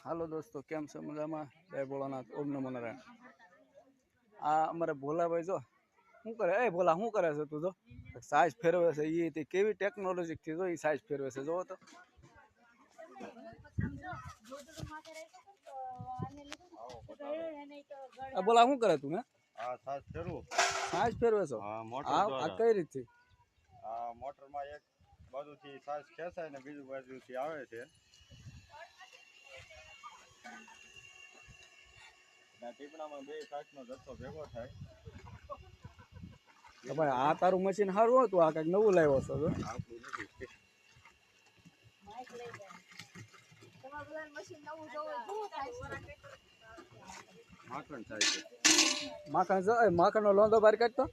હાલો દોસ્તો, કેમ છો? મજામાં? જય ભોળાનાથ, ઓમ નમો નારાયણ. આ અમારે ભોલાભાઈ જો શું કરે? એ ભોલા, શું કરે છે તું? જો સાઈઝ ફેરવે છે. એ કેવી ટેકનોલોજી થી જો એ સાઈઝ ફેરવે છે. જોવો તો ભોલા, શું કરે તું? સાઈઝ ફેરવે છો? આ કઈ રીતથી? મોટર માં એક બાજુથી સાઈઝ ખેંચાય ને બીજું બાજુથી આવે છે. ટીપણામાં બે સાઈઝનો જથ્થો ભેગો થાય. ભાઈ, આ તારું મશીન સારું હતું. આ કઈક નવું લાવ્યો છો? માખણ થાય છે. માખણ નો લોંદો બહાર કાઢતો.